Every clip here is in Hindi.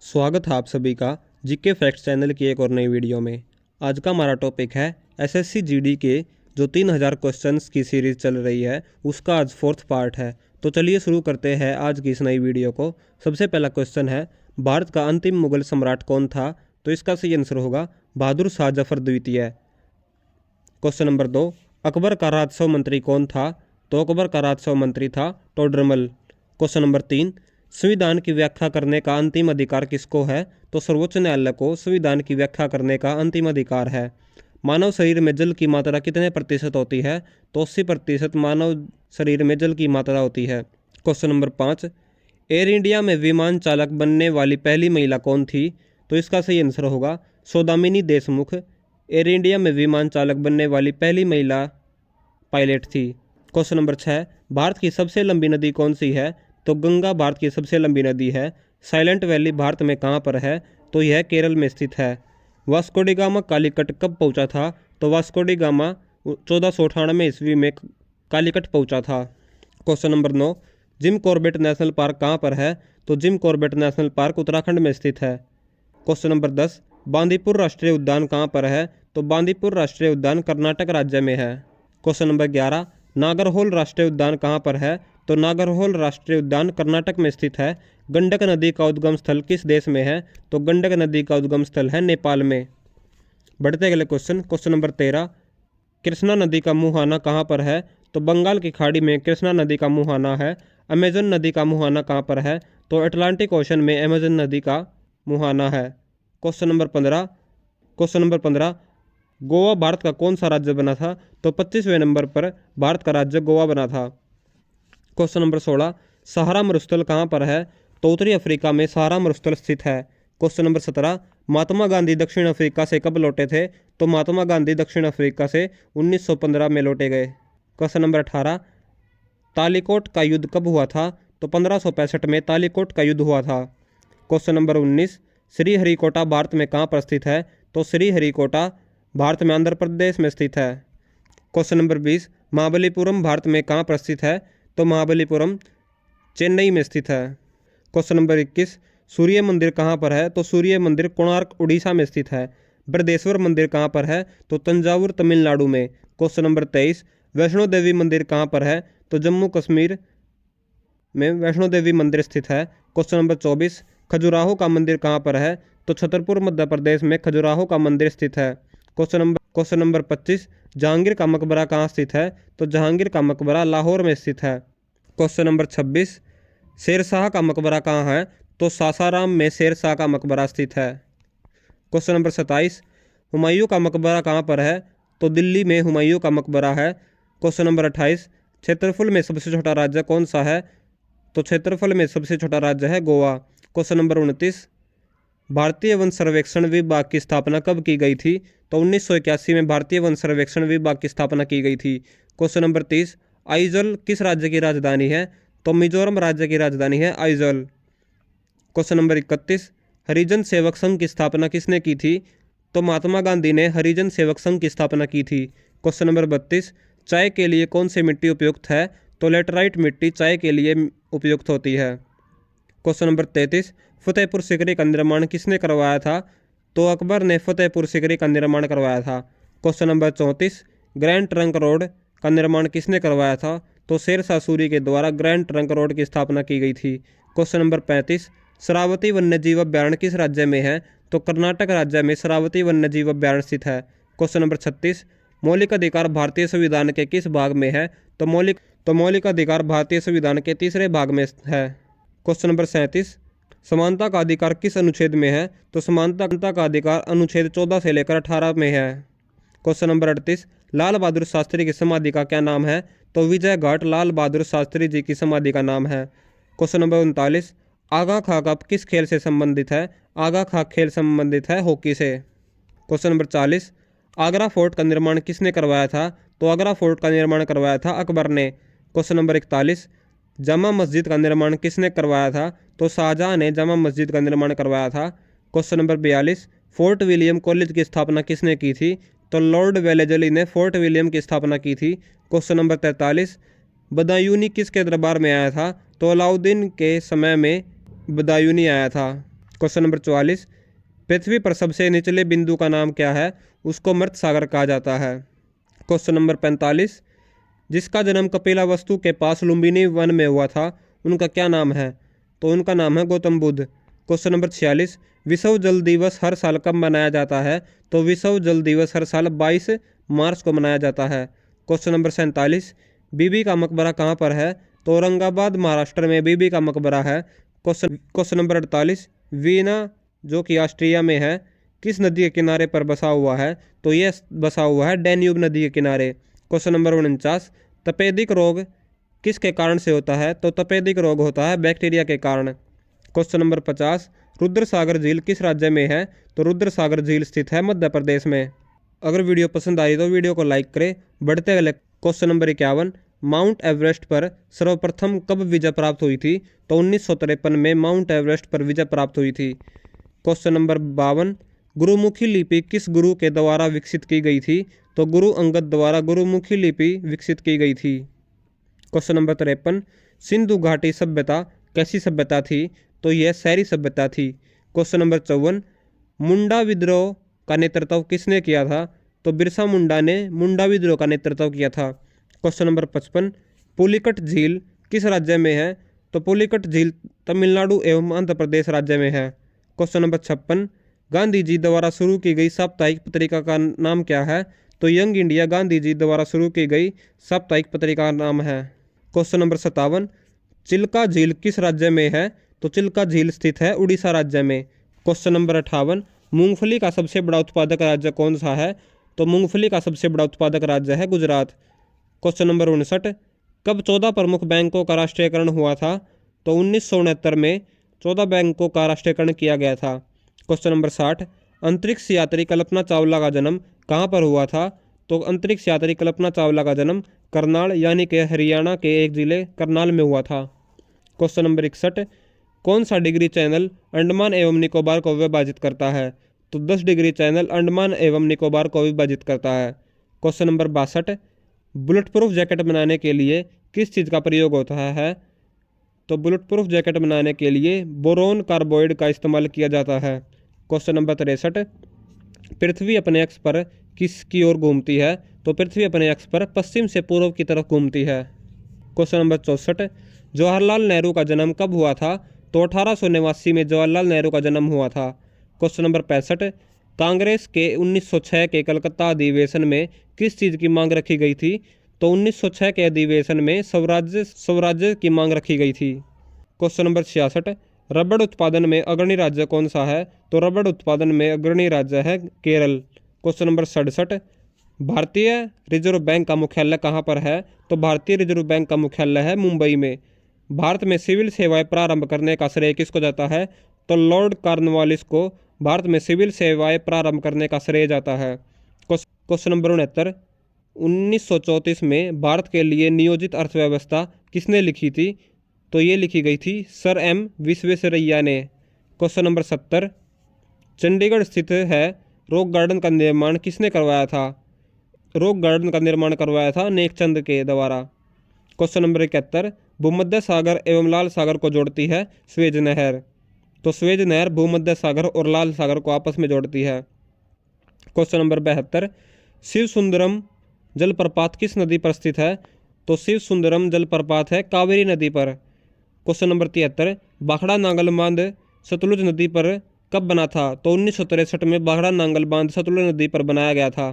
स्वागत है आप सभी का जीके फैक्ट्स चैनल की एक और नई वीडियो में। आज का हमारा टॉपिक है एसएससी जीडी के जो 3000 क्वेश्चंस की सीरीज़ चल रही है उसका आज 4th पार्ट है। तो चलिए शुरू करते हैं आज की इस नई वीडियो को। सबसे पहला क्वेश्चन है, भारत का अंतिम मुगल सम्राट कौन था? तो इसका सही आंसर होगा बहादुर शाह जफर द्वितीय। क्वेश्चन नंबर 2, अकबर का राजस्व मंत्री कौन था? तो अकबर का राजस्व मंत्री था टोडरमल। क्वेश्चन नंबर 3, संविधान की व्याख्या करने का अंतिम अधिकार किसको है? तो सर्वोच्च न्यायालय को संविधान की व्याख्या करने का अंतिम अधिकार है। मानव शरीर में जल की मात्रा कितने प्रतिशत होती है? तो 80% मानव शरीर में जल की मात्रा होती है। क्वेश्चन नंबर 5, एयर इंडिया में विमान चालक बनने वाली पहली महिला कौन थी? तो इसका सही आंसर होगा सौदामिनी देशमुख एयर इंडिया में विमान चालक बनने वाली पहली महिला पायलट थी। क्वेश्चन नंबर 6, भारत की सबसे लंबी नदी कौन सी है? तो गंगा भारत की सबसे लंबी नदी है। साइलेंट वैली भारत में कहाँ पर है? तो यह केरल में स्थित है। वास्को डी गामा कालीकट कब पहुंचा था? तो वास्को डी गामा 1498 ईस्वी में कालीकट पहुंचा था। Question number 9, Jim Corbett national park कहाँ पर है? तो Jim Corbett national park Uttarakhand में स्थित है। क्वेश्चन नंबर 10, बांदीपुर राष्ट्रीय उद्यान कहाँ पर है? तो बांदीपुर राष्ट्रीय उद्यान कर्नाटक राज्य में है। क्वेश्चन नंबर 11, नागरहोल राष्ट्रीय उद्यान कहाँ पर है? तो नागरहोल राष्ट्रीय उद्यान कर्नाटक में स्थित है। गंडक नदी का उद्गम स्थल किस देश में है? तो गंडक नदी का उद्गम स्थल है नेपाल में। बढ़ते अगले क्वेश्चन नंबर 13, कृष्णा नदी का मुहाना कहाँ पर है? तो बंगाल की खाड़ी में कृष्णा नदी का मुहाना है। अमेजन नदी का मुहाना कहाँ पर है? तो अटलांटिक ओशन में अमेजन नदी का मुहाना है। क्वेश्चन नंबर 15, गोवा भारत का कौन सा राज्य बना था? तो 25वें नंबर पर भारत का राज्य गोवा बना था। क्वेश्चन नंबर 16, सहारा मरुस्थल कहाँ पर है? तो उत्तरी अफ्रीका में सहारा मरुस्थल स्थित है। क्वेश्चन नंबर 17, महात्मा गांधी दक्षिण अफ्रीका से कब लौटे थे? तो महात्मा गांधी दक्षिण अफ्रीका से 1915 में लौटे गए। क्वेश्चन नंबर 18, तालीकोट का युद्ध कब हुआ था? तो 1565 में तालीकोट का युद्ध हुआ था। क्वेश्चन नंबर 19, श्रीहरिकोटा भारत में कहाँ पर स्थित है? तो श्रीहरिकोटा भारत में आंध्र प्रदेश में स्थित है। क्वेश्चन नंबर 20, महाबलीपुरम भारत में कहाँ पर स्थित है? तो महाबलीपुरम चेन्नई में स्थित है। क्वेश्चन नंबर 21, सूर्य मंदिर कहाँ पर है? तो सूर्य मंदिर कोणार्क उड़ीसा में स्थित है। बृहदेश्वर मंदिर कहाँ पर है? तो तंजावुर तमिलनाडु में। क्वेश्चन नंबर 23, वैष्णो देवी मंदिर कहाँ पर है? तो जम्मू कश्मीर में वैष्णो देवी मंदिर स्थित है। क्वेश्चन नंबर 24, खजुराहो का मंदिर कहाँ पर है? तो छतरपुर मध्य प्रदेश में खजुराहो का मंदिर स्थित है। क्वेश्चन नंबर 25, जहांगीर का मकबरा कहाँ स्थित है? तो जहांगीर का मकबरा लाहौर में स्थित है। क्वेश्चन नंबर 26, शेरशाह का मकबरा कहाँ है? तो सासाराम में शेरशाह का मकबरा स्थित है। क्वेश्चन नंबर 27, हुमायूं का मकबरा कहाँ पर है? तो दिल्ली में हुमायूं का मकबरा है। क्वेश्चन नंबर 28, क्षेत्रफल में सबसे छोटा राज्य कौन सा है? तो क्षेत्रफल में सबसे छोटा राज्य है गोवा। क्वेश्चन नंबर 29, भारतीय वन सर्वेक्षण विभाग की स्थापना कब की गई थी? तो 1981 में भारतीय वन सर्वेक्षण विभाग की स्थापना की गई थी। क्वेश्चन नंबर 30, आइजल किस राज्य की राजधानी है? तो मिजोरम राज्य की राजधानी है आइजल। क्वेश्चन नंबर 31, हरिजन सेवक संघ की स्थापना किसने की थी? तो महात्मा गांधी ने हरिजन सेवक संघ की स्थापना की थी। क्वेश्चन नंबर 32, चाय के लिए कौन सी मिट्टी उपयुक्त है? तो लेटराइट मिट्टी चाय के लिए उपयुक्त होती है। क्वेश्चन नंबर 33, फतेहपुर सीकरी का निर्माण किसने करवाया था? तो अकबर ने फतेहपुर सीकरी का निर्माण करवाया था। Question number 34, grand trunk road का निर्माण किसने करवाया था? तो शेरशाह सूरी के द्वारा ग्रैंड ट्रंक रोड की स्थापना की गई थी। क्वेश्चन नंबर 35, शरावती वन्यजीव अभ्यारण्य किस राज्य में है? तो कर्नाटक राज्य में शरावती वन्यजीव अभ्यारण्य स्थित है। क्वेश्चन नंबर 36, मौलिक अधिकार भारतीय संविधान के किस भाग में है? तो मौलिक अधिकार भारतीय संविधान के 3रे भाग में है। क्वेश्चन नंबर 37, समानता का अधिकार किस अनुच्छेद में है? तो समानता का अधिकार अनुच्छेद 14 से लेकर 18 में है। क्वेश्चन नंबर 38, लाल बहादुर शास्त्री की समाधि का क्या नाम है? तो विजय घाट लाल बहादुर शास्त्री जी की समाधि का नाम है। क्वेश्चन नंबर 39, आगा खां कप किस खेल से संबंधित है? आगा खां खेल संबंधित है हॉकी से। क्वेश्चन नंबर 40, आगरा फोर्ट का निर्माण किसने करवाया था? तो आगरा फोर्ट का निर्माण करवाया था अकबर ने। क्वेश्चन नंबर 41, जामा मस्जिद का निर्माण किसने करवाया था? तो शाहजहां ने जामा मस्जिद का निर्माण करवाया था। Question number 42, fort William college की स्थापना किसने की थी? तो लॉर्ड वेलेजली ने फोर्ट विलियम की स्थापना की थी। क्वेश्चन नंबर 43, बदायूनी किसके दरबार में आया था? तो अलाउद्दीन के समय में बदायूनी आया था। क्वेश्चन नंबर 44, पृथ्वी पर सबसे निचले बिंदु का नाम क्या है? उसको मृत सागर कहा जाता है। क्वेश्चन नंबर 45, जिसका जन्म कपिलावस्तु के पास लुम्बिनी वन में हुआ था, उनका क्या नाम है? तो उनका नाम है गौतम बुद्ध। क्वेश्चन नंबर 46, विश्व जल दिवस हर साल कब मनाया जाता है? तो विश्व जल दिवस हर साल 22 मार्च को मनाया जाता है। क्वेश्चन नंबर 47, बीबी का मकबरा कहाँ पर है? तो औरंगाबाद महाराष्ट्र में बीबी का मकबरा है। क्वेश्चन नंबर 48, वीना जो कि ऑस्ट्रिया में है, किस नदी के किनारे पर बसा हुआ है? तो यह बसा हुआ है डैन्यूब नदी के किनारे। क्वेश्चन नंबर 49, तपेदिक रोग किसके कारण से होता है? तो तपेदिक रोग होता है बैक्टीरिया के कारण। क्वेश्चन नंबर 50, रुद्र सागर झील किस राज्य में है? तो रुद्र सागर झील स्थित है मध्य प्रदेश में। अगर वीडियो पसंद आई तो वीडियो को लाइक करें। बढ़ते अगले क्वेश्चन नंबर 51, माउंट एवरेस्ट पर सर्वप्रथम कब विजय प्राप्त हुई थी? तो 1953 में माउंट एवरेस्ट पर विजय प्राप्त हुई थी। क्वेश्चन नंबर 52, गुरुमुखी लिपि किस गुरु के द्वारा विकसित की गई थी? तो गुरु अंगद द्वारा गुरुमुखी लिपि विकसित की गई थी। क्वेश्चन नंबर 53, सिंधु घाटी सभ्यता कैसी सभ्यता थी? तो यह शहरी सभ्यता थी। क्वेश्चन नंबर 54, मुंडा विद्रोह का नेतृत्व किसने किया था? तो बिरसा मुंडा ने मुंडा विद्रोह का नेतृत्व किया था। क्वेश्चन नंबर 55, पुलिकट झील किस राज्य में है? तो पुलिकट झील तमिलनाडु एवं आंध्र प्रदेश राज्य में है। क्वेश्चन नंबर 56, गांधी जी द्वारा शुरू की गई साप्ताहिक पत्रिका का नाम क्या है? तो यंग इंडिया गांधी जी द्वारा शुरू की गई साप्ताहिक पत्रिका का नाम है। क्वेश्चन नंबर 57, चिल्का झील किस राज्य में है? तो चिल्का झील स्थित है उड़ीसा राज्य में। क्वेश्चन नंबर 58, मूंगफली का सबसे बड़ा उत्पादक राज्य कौन सा है? तो मूंगफली का सबसे बड़ा उत्पादक राज्य है गुजरात। क्वेश्चन नंबर 59, कब 14 प्रमुख बैंकों का राष्ट्रीयकरण हुआ था? तो 1969 में 14 बैंकों का राष्ट्रीयकरण किया गया था। क्वेश्चन नंबर 60, अंतरिक्ष यात्री कल्पना चावला का जन्म कहाँ पर हुआ था? तो अंतरिक्ष यात्री कल्पना चावला का जन्म करनाल यानी कि हरियाणा के एक जिले करनाल में हुआ था। क्वेश्चन नंबर 61, कौन सा डिग्री चैनल अंडमान एवं निकोबार को विभाजित करता है? तो 10 डिग्री चैनल अंडमान एवं निकोबार को विभाजित करता है। Question number 62, bullet proof jacket बनाने के लिए किस चीज़ का प्रयोग होता है? तो बुलेट प्रूफ जैकेट बनाने के लिए बोरोन कार्बाइड का इस्तेमाल किया जाता है। क्वेश्चन नंबर 63, पृथ्वी अपने अक्ष पर किसकी ओर घूमती है? तो पृथ्वी अपने अक्ष पर पश्चिम से पूर्व की तरफ घूमती है। क्वेश्चन नंबर 64, जवाहरलाल नेहरू का जन्म कब हुआ था? तो 1889 में जवाहरलाल नेहरू का जन्म हुआ था। क्वेश्चन नंबर 65, कांग्रेस के 1906 के कलकत्ता अधिवेशन में किस चीज़ की मांग रखी गई थी? तो 1906 के अधिवेशन में स्वराज्य की मांग रखी गई थी। क्वेश्चन नंबर 66, रबड़ उत्पादन में अग्रणी राज्य कौन सा है? तो रबड़ उत्पादन में अग्रणी राज्य है केरल। क्वेश्चन नंबर 67, भारतीय रिजर्व बैंक का मुख्यालय कहाँ पर है? तो भारतीय रिजर्व बैंक का मुख्यालय है मुंबई में। भारत में सिविल सेवाएं प्रारंभ करने का श्रेय किसको जाता है? तो लॉर्ड कॉर्नवालिस को भारत में सिविल सेवाएं प्रारंभ करने का श्रेय जाता है। क्वेश्चन नंबर 69, 1934 में भारत के लिए नियोजित अर्थव्यवस्था किसने लिखी थी? तो ये लिखी गई थी सर एम विश्वेश्वरैया ने। क्वेश्चन नंबर 70, चंडीगढ़ स्थित है रॉक गार्डन का निर्माण किसने करवाया था? रॉक गार्डन का निर्माण करवाया था नेकचंद के द्वारा। क्वेश्चन नंबर 71, भूमध्य सागर एवं लाल सागर को जोड़ती है स्वेज नहर। तो स्वेज नहर भूमध्य सागर और लाल सागर को आपस में जोड़ती है। क्वेश्चन नंबर 72, शिव सुंदरम जलप्रपात किस नदी पर स्थित है? तो शिव सुंदरम जलप्रपात है कावेरी नदी पर। क्वेश्चन नंबर 73, भाखड़ा नांगल बांध सतलुज नदी पर कब बना था? तो 1963 में भाखड़ा नांगल बांध सतलुज नदी पर बनाया गया था।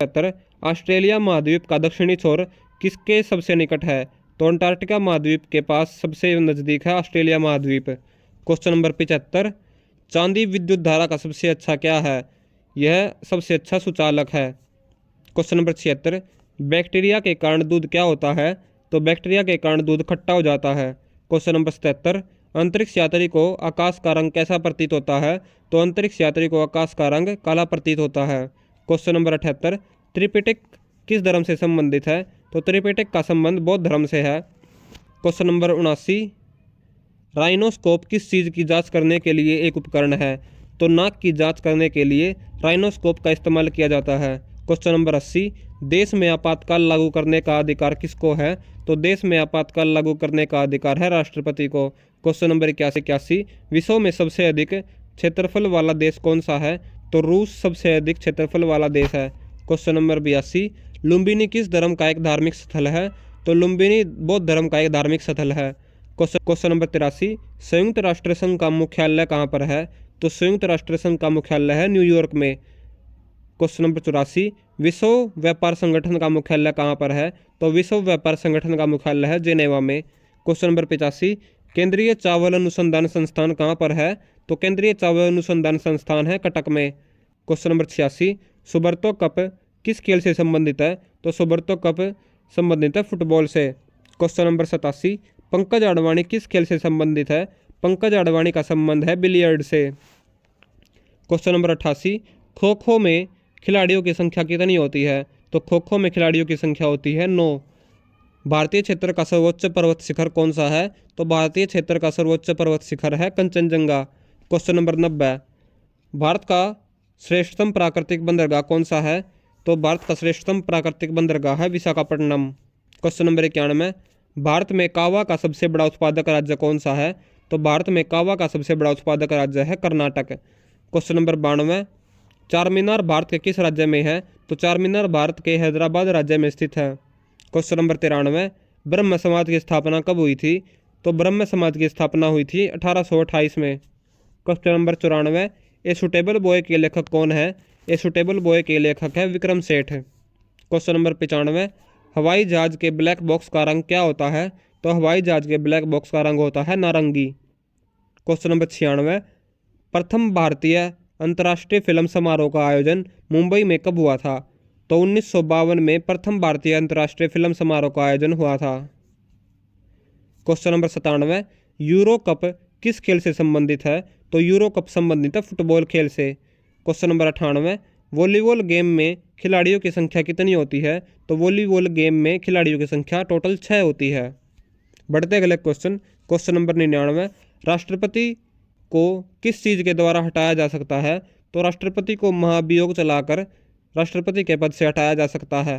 73, ऑस्ट्रेलिया महाद्वीप का दक्षिणी छोर किसके सबसे निकट है? तो अंटार्कटिका महाद्वीप के पास सबसे नज़दीक है ऑस्ट्रेलिया महाद्वीप। क्वेश्चन नंबर 75, चांदी विद्युत धारा का सबसे अच्छा क्या है? यह सबसे अच्छा सुचालक है। क्वेश्चन नंबर 76, बैक्टीरिया के कारण दूध क्या होता है? तो बैक्टीरिया के कारण दूध खट्टा हो जाता है। क्वेश्चन नंबर 77, अंतरिक्ष यात्री को आकाश का रंग कैसा प्रतीत होता है? तो अंतरिक्ष यात्री को आकाश का रंग काला प्रतीत होता है। क्वेश्चन नंबर 78, त्रिपिटक किस धर्म से संबंधित है? तो त्रिपिटक का संबंध बौद्ध धर्म से है। क्वेश्चन नंबर 79, राइनोस्कोप किस चीज़ की जांच करने के लिए एक उपकरण है? तो नाक की जांच करने के लिए राइनोस्कोप का इस्तेमाल किया जाता है। क्वेश्चन नंबर 80, देश में आपातकाल लागू करने का अधिकार किसको है? तो देश में आपातकाल लागू करने का अधिकार है राष्ट्रपति को। क्वेश्चन नंबर 81, विश्व में सबसे अधिक क्षेत्रफल वाला देश कौन सा है? तो रूस सबसे अधिक क्षेत्रफल वाला देश है। क्वेश्चन नंबर 82, लुम्बिनी किस धर्म का एक धार्मिक स्थल है? तो लुम्बिनी बौद्ध धर्म का एक धार्मिक स्थल है। क्वेश्चन नंबर 83, संयुक्त राष्ट्र संघ का मुख्यालय कहाँ पर है? तो संयुक्त राष्ट्र संघ का मुख्यालय है न्यूयॉर्क में। क्वेश्चन नंबर 84, विश्व व्यापार संगठन का मुख्यालय कहाँ पर है? तो विश्व व्यापार संगठन का मुख्यालय है जेनेवा में। क्वेश्चन नंबर 85, केंद्रीय चावल अनुसंधान संस्थान कहाँ पर है? तो केंद्रीय चावल अनुसंधान संस्थान है कटक में। क्वेश्चन नंबर 86, सुब्रतो कप किस खेल से संबंधित है? तो सुब्रतो कप संबंधित है फुटबॉल से। क्वेश्चन नंबर 87, पंकज अडवाणी किस खेल से संबंधित है? पंकज अडवाणी का संबंध है बिलियर्ड से। क्वेश्चन नंबर 88, खो खो में खिलाड़ियों की संख्या कितनी होती है? तो खो खो में खिलाड़ियों की संख्या होती है 9। भारतीय क्षेत्र का सर्वोच्च पर्वत शिखर कौन सा है? तो भारतीय क्षेत्र का सर्वोच्च पर्वत शिखर है कंचनजंगा। क्वेश्चन नंबर 90, भारत का श्रेष्ठतम प्राकृतिक बंदरगाह कौन सा है? तो भारत का श्रेष्ठतम प्राकृतिक बंदरगाह है विशाखापट्टनम। क्वेश्चन नंबर 91, भारत में कावा का सबसे बड़ा उत्पादक राज्य कौन सा है? तो भारत में कावा का सबसे बड़ा उत्पादक राज्य है कर्नाटक। क्वेश्चन नंबर 92, चार मीनार भारत के किस राज्य में है? तो चार मीनार भारत के हैदराबाद राज्य में स्थित है। क्वेश्चन नंबर 93, ब्रह्म समाज की स्थापना कब हुई थी? तो ब्रह्म समाज की स्थापना हुई थी 1828 में। Question number 94, a suitable boy के लेखक कौन है? ए सुटेबल बॉय के लेखक है विक्रम सेठ। क्वेश्चन नंबर 95, हवाई जहाज के ब्लैक बॉक्स का रंग क्या होता है? तो हवाई जहाज के ब्लैक बॉक्स का रंग होता है नारंगी। क्वेश्चन नंबर 96, प्रथम भारतीय अंतर्राष्ट्रीय फिल्म समारोह का आयोजन मुंबई में कब हुआ था? तो 1952 में प्रथम भारतीय अंतर्राष्ट्रीय फिल्म समारोह का आयोजन हुआ था। क्वेश्चन नंबर 97, यूरो कप किस खेल से संबंधित है? तो यूरो कप संबंधित है फुटबॉल खेल से। क्वेश्चन नंबर 98, वॉलीबॉल गेम में खिलाड़ियों की संख्या कितनी होती है? तो वॉलीबॉल गेम में खिलाड़ियों की संख्या टोटल 6 होती है। बढ़ते अगले क्वेश्चन। क्वेश्चन नंबर 99, राष्ट्रपति को किस चीज़ के द्वारा हटाया जा सकता है? तो राष्ट्रपति को महाभियोग चलाकर राष्ट्रपति के पद से हटाया जा सकता है।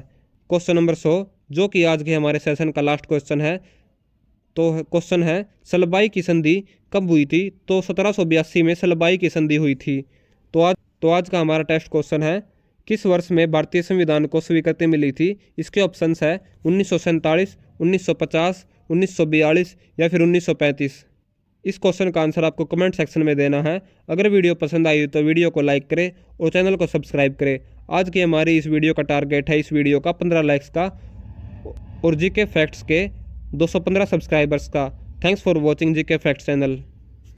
क्वेश्चन नंबर 100, जो कि आज के हमारे सेशन का लास्ट क्वेश्चन है। तो क्वेश्चन है, सलबाई की संधि कब हुई थी? तो 1782 में सलबाई की संधि हुई थी। तो आज का हमारा टेस्ट क्वेश्चन है, किस वर्ष में भारतीय संविधान को स्वीकृति मिली थी? इसके ऑप्शंस है 1947, 1950, 1942 या फिर 1935। इस क्वेश्चन का आंसर आपको कमेंट सेक्शन में देना है। अगर वीडियो पसंद आई तो वीडियो को लाइक करें और चैनल को सब्सक्राइब करें। आज की हमारी इस वीडियो का टारगेट है इस वीडियो का 15 लाइक्स का और जीके फैक्ट्स के 215 सब्सक्राइबर्स का। Thanks for watching GK facts channel.